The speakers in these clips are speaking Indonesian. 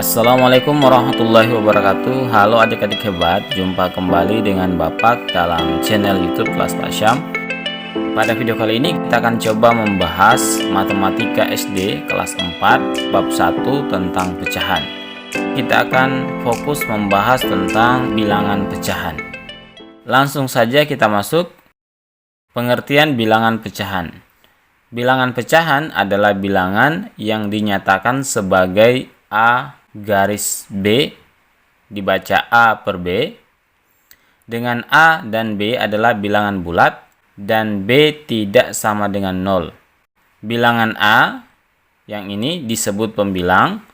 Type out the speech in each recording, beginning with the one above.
Assalamualaikum warahmatullahi wabarakatuh. Halo adik-adik hebat, jumpa kembali dengan Bapak dalam channel YouTube Kelas Pak Syam. Pada video kali ini kita akan coba membahas Matematika SD kelas 4 bab 1 tentang pecahan. Kita akan fokus membahas tentang bilangan pecahan. Langsung saja kita masuk pengertian bilangan pecahan. Bilangan pecahan adalah bilangan yang dinyatakan sebagai A garis B, dibaca A per B, dengan A dan B adalah bilangan bulat dan B tidak sama dengan 0. Bilangan A yang ini disebut pembilang,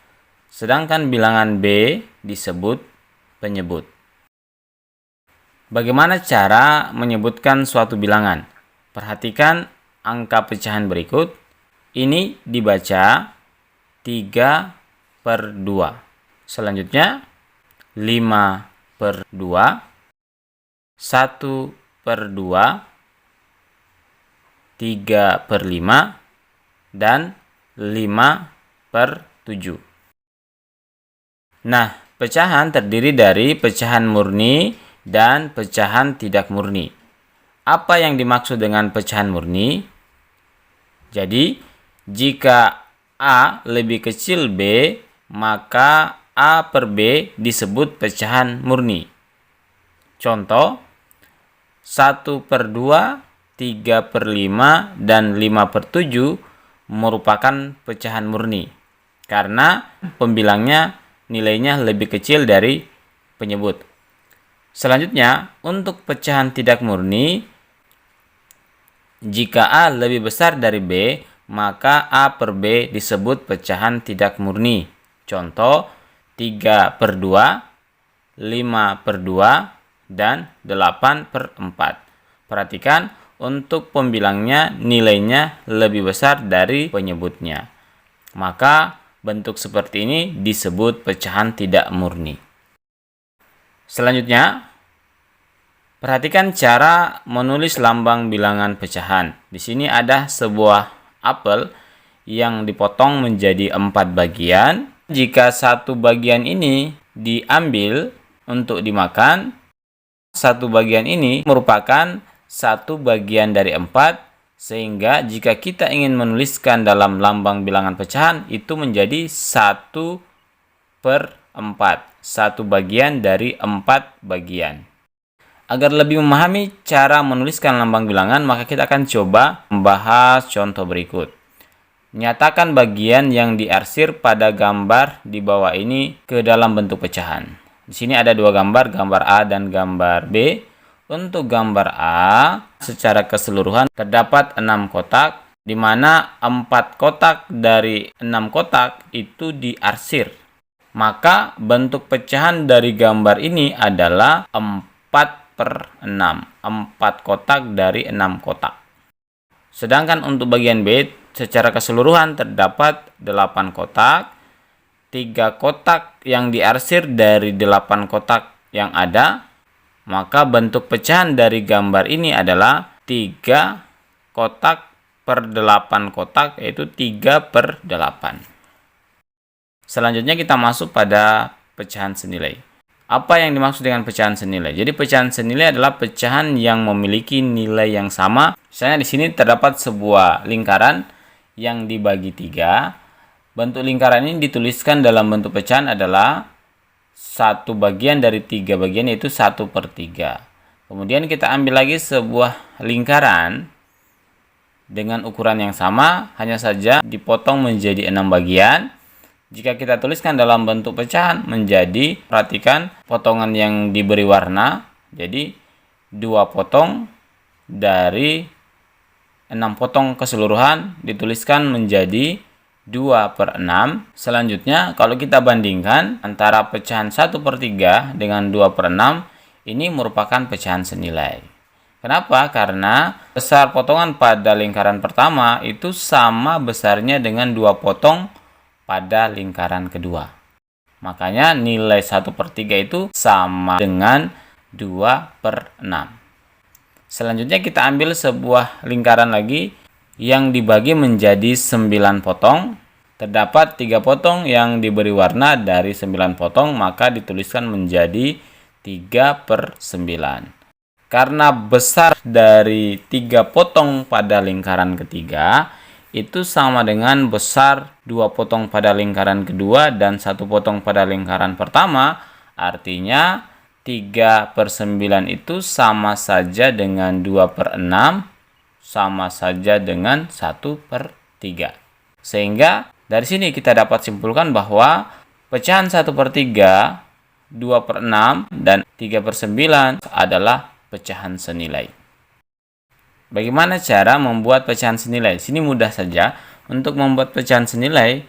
sedangkan bilangan B disebut penyebut. Bagaimana cara menyebutkan suatu bilangan? Perhatikan angka pecahan berikut. Ini dibaca 3 per 2. Selanjutnya 5 per 2, 1 per 2, 3 per 5, dan 5 per 7. Nah, pecahan terdiri dari pecahan murni dan pecahan tidak murni. Apa yang dimaksud dengan pecahan murni? Jadi, jika A lebih kecil B, maka A per B disebut pecahan murni. Contoh, 1 per 2, 3 per 5, dan 5 per 7 merupakan pecahan murni. Karena pembilangnya nilainya lebih kecil dari penyebut. Selanjutnya, untuk pecahan tidak murni, jika A lebih besar dari B, maka A per B disebut pecahan tidak murni. Contoh, 3 per 2, 5 per 2, dan 8 per 4. Perhatikan, untuk pembilangnya nilainya lebih besar dari penyebutnya. Maka bentuk seperti ini disebut pecahan tidak murni. Selanjutnya, perhatikan cara menulis lambang bilangan pecahan. Di sini ada sebuah apel yang dipotong menjadi 4 bagian. Jika satu bagian ini diambil untuk dimakan, satu bagian ini merupakan satu bagian dari 4, sehingga jika kita ingin menuliskan dalam lambang bilangan pecahan, itu menjadi 1 per 4, satu bagian dari 4 bagian. Agar lebih memahami cara menuliskan lambang bilangan, maka kita akan coba membahas contoh berikut. Nyatakan bagian yang diarsir pada gambar di bawah ini ke dalam bentuk pecahan. Di sini ada dua gambar, gambar A dan gambar B. Untuk gambar A, secara keseluruhan terdapat 6 kotak, di mana 4 kotak dari 6 kotak itu diarsir. Maka bentuk pecahan dari gambar ini adalah 4 per 6, 4 kotak dari 6 kotak. Sedangkan untuk bagian B, secara keseluruhan terdapat 8 kotak, 3 kotak yang diarsir dari 8 kotak yang ada, maka bentuk pecahan dari gambar ini adalah 3 kotak per 8 kotak, yaitu 3 per 8. Selanjutnya kita masuk pada pecahan senilai. Apa yang dimaksud dengan pecahan senilai? Jadi pecahan senilai adalah pecahan yang memiliki nilai yang sama. Misalnya di sini terdapat sebuah lingkaran yang dibagi 3. Bentuk lingkaran ini dituliskan dalam bentuk pecahan adalah satu bagian dari 3 bagian, yaitu 1 per 3. Kemudian kita ambil lagi sebuah lingkaran dengan ukuran yang sama, hanya saja dipotong menjadi 6 bagian. Jika kita tuliskan dalam bentuk pecahan menjadi, perhatikan potongan yang diberi warna, jadi 2 potong dari 6 potong keseluruhan dituliskan menjadi 2 per 6. Selanjutnya, kalau kita bandingkan antara pecahan 1 per 3 dengan 2 per 6, ini merupakan pecahan senilai. Kenapa? Karena besar potongan pada lingkaran pertama itu sama besarnya dengan 2 potong pada lingkaran kedua. Makanya nilai 1 per 3 itu sama dengan 2 per 6. Selanjutnya kita ambil sebuah lingkaran lagi yang dibagi menjadi 9 potong. Terdapat 3 potong yang diberi warna dari 9 potong, maka dituliskan menjadi 3/9. Karena besar dari 3 potong pada lingkaran ketiga, itu sama dengan besar 2 potong pada lingkaran kedua dan 1 potong pada lingkaran pertama. Artinya 3/9 itu sama saja dengan 2/6, sama saja dengan 1/3. Sehingga dari sini kita dapat simpulkan bahwa pecahan 1/3, 2/6, dan 3/9 adalah pecahan senilai. Bagaimana cara membuat pecahan senilai? Sini mudah saja. Untuk membuat pecahan senilai,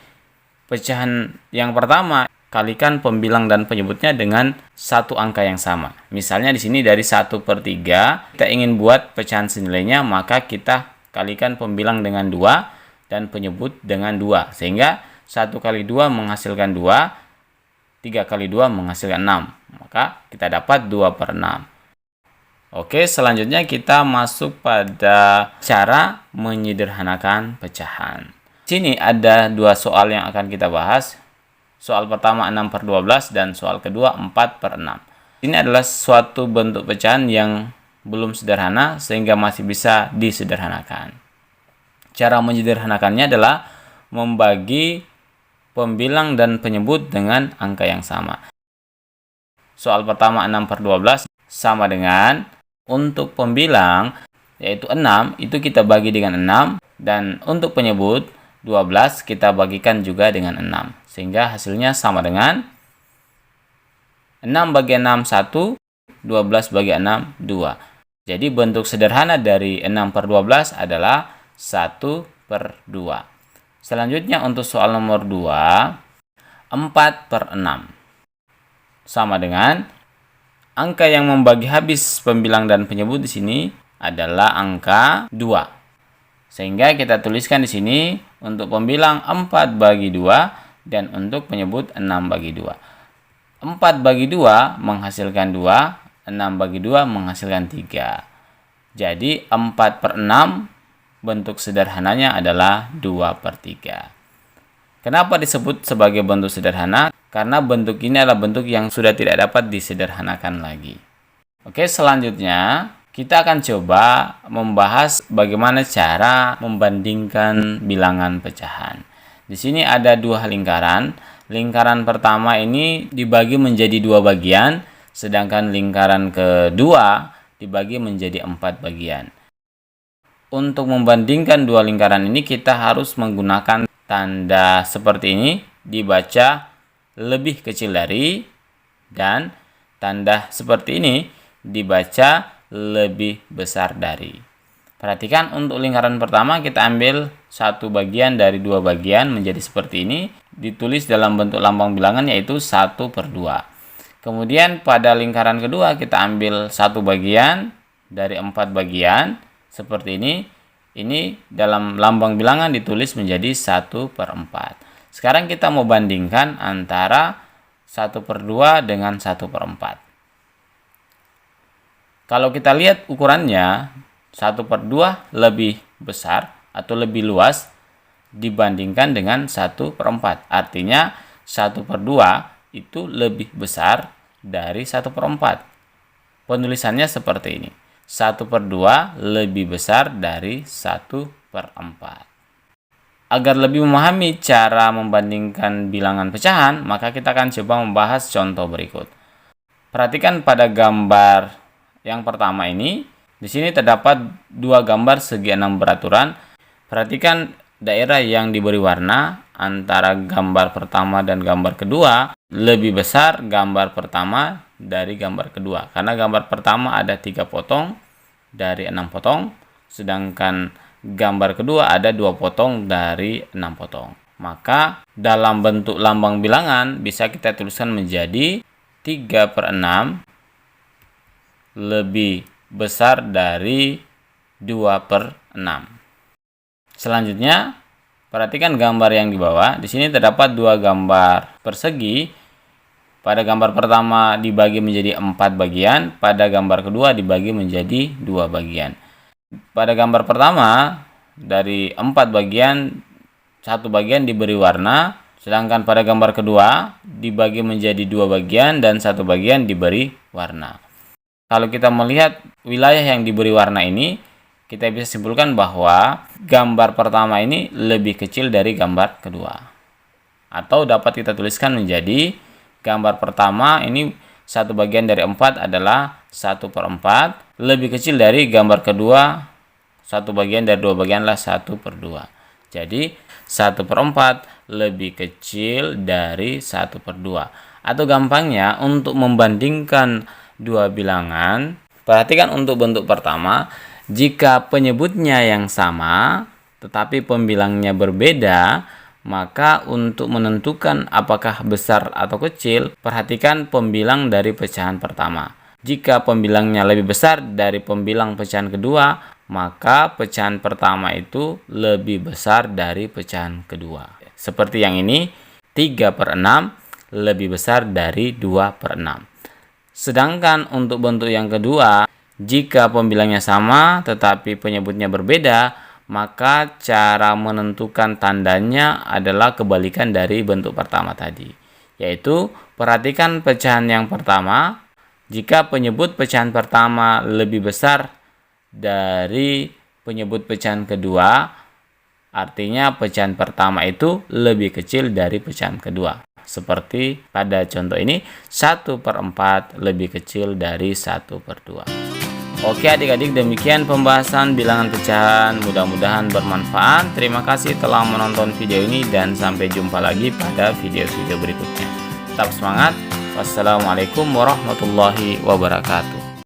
pecahan yang pertama kalikan pembilang dan penyebutnya dengan satu angka yang sama. Misalnya di sini dari 1/3, kita ingin buat pecahan senilainya, maka kita kalikan pembilang dengan 2 dan penyebut dengan 2. Sehingga 1 kali 2 menghasilkan 2, 3 kali 2 menghasilkan 6. Maka kita dapat 2/6. Oke, selanjutnya kita masuk pada cara menyederhanakan pecahan. Sini ada 2 soal yang akan kita bahas. Soal pertama 6/12 dan soal kedua 4/6. Ini adalah suatu bentuk pecahan yang belum sederhana sehingga masih bisa disederhanakan. Cara menyederhanakannya adalah membagi pembilang dan penyebut dengan angka yang sama. Soal pertama 6/12 sama dengan untuk pembilang yaitu 6 itu kita bagi dengan 6 dan untuk penyebut 12 kita bagikan juga dengan 6. Sehingga hasilnya sama dengan 6 bagi 6 1, 12 bagi 6 2. Jadi bentuk sederhana dari 6/12 adalah 1/2. Selanjutnya untuk soal nomor 2, 4/6. Sama dengan angka yang membagi habis pembilang dan penyebut di sini adalah angka 2. Sehingga kita tuliskan di sini untuk pembilang 4/2 dan untuk penyebut 6/2. 4/2 menghasilkan 2, 6/2 menghasilkan 3. Jadi 4/6 bentuk sederhananya adalah 2/3. Kenapa disebut sebagai bentuk sederhana? Karena bentuk ini adalah bentuk yang sudah tidak dapat disederhanakan lagi. Oke, selanjutnya kita akan coba membahas bagaimana cara membandingkan bilangan pecahan. Di sini ada 2 lingkaran. Lingkaran pertama ini dibagi menjadi 2 bagian, sedangkan lingkaran kedua dibagi menjadi 4 bagian. Untuk membandingkan 2 lingkaran ini kita harus menggunakan tanda seperti ini, dibaca lebih kecil dari, dan tanda seperti ini dibaca lebih besar dari. Perhatikan untuk lingkaran pertama kita ambil 1 bagian dari 2 bagian menjadi seperti ini, ditulis dalam bentuk lambang bilangan yaitu 1/2. Kemudian pada lingkaran kedua kita ambil 1 bagian dari 4 bagian seperti ini. Ini dalam lambang bilangan ditulis menjadi 1/4. Sekarang kita mau bandingkan antara 1/2 dengan 1/4. Kalau kita lihat ukurannya, 1/2 lebih besar atau lebih luas dibandingkan dengan 1/4. Artinya 1/2 itu lebih besar dari 1/4. Penulisannya seperti ini. 1/2 lebih besar dari 1/4. Agar lebih memahami cara membandingkan bilangan pecahan, maka kita akan coba membahas contoh berikut. Perhatikan pada gambar yang pertama ini. Di sini terdapat 2 gambar segi 6 beraturan. Perhatikan daerah yang diberi warna antara gambar pertama dan gambar kedua. Lebih besar gambar pertama dari gambar kedua. Karena gambar pertama ada 3 potong dari 6 potong. Sedangkan gambar kedua ada 2 potong dari 6 potong. Maka dalam bentuk lambang bilangan bisa kita tuliskan menjadi 3/6 lebih besar dari 2/6. Selanjutnya, perhatikan gambar yang di bawah. Di sini terdapat 2 gambar persegi. Pada gambar pertama dibagi menjadi 4 bagian, pada gambar kedua dibagi menjadi 2 bagian. Pada gambar pertama dari 4 bagian satu bagian diberi warna, sedangkan pada gambar kedua dibagi menjadi dua bagian dan satu bagian diberi warna. Kalau kita melihat wilayah yang diberi warna ini, kita bisa simpulkan bahwa gambar pertama ini lebih kecil dari gambar kedua. Atau dapat kita tuliskan menjadi gambar pertama ini 1 bagian dari 4 adalah 1/4, lebih kecil dari gambar kedua 1 bagian dari 2 bagian adalah 1/2. Jadi 1/4 lebih kecil dari 1/2. Atau gampangnya untuk membandingkan dua bilangan, perhatikan untuk bentuk pertama, jika penyebutnya yang sama tetapi pembilangnya berbeda, maka untuk menentukan apakah besar atau kecil, perhatikan pembilang dari pecahan pertama. Jika pembilangnya lebih besar dari pembilang pecahan kedua, maka pecahan pertama itu lebih besar dari pecahan kedua. Seperti yang ini, 3/6 lebih besar dari 2/6. Sedangkan untuk bentuk yang kedua, jika pembilangnya sama tetapi penyebutnya berbeda, maka cara menentukan tandanya adalah kebalikan dari bentuk pertama tadi. Yaitu, perhatikan pecahan yang pertama, jika penyebut pecahan pertama lebih besar dari penyebut pecahan kedua, artinya pecahan pertama itu lebih kecil dari pecahan kedua. Seperti pada contoh ini, 1/4 lebih kecil dari 1/2. Oke adik-adik, demikian pembahasan bilangan pecahan. Mudah-mudahan bermanfaat. Terima kasih telah menonton video ini dan sampai jumpa lagi pada video-video berikutnya. Tetap semangat. Wassalamualaikum warahmatullahi wabarakatuh.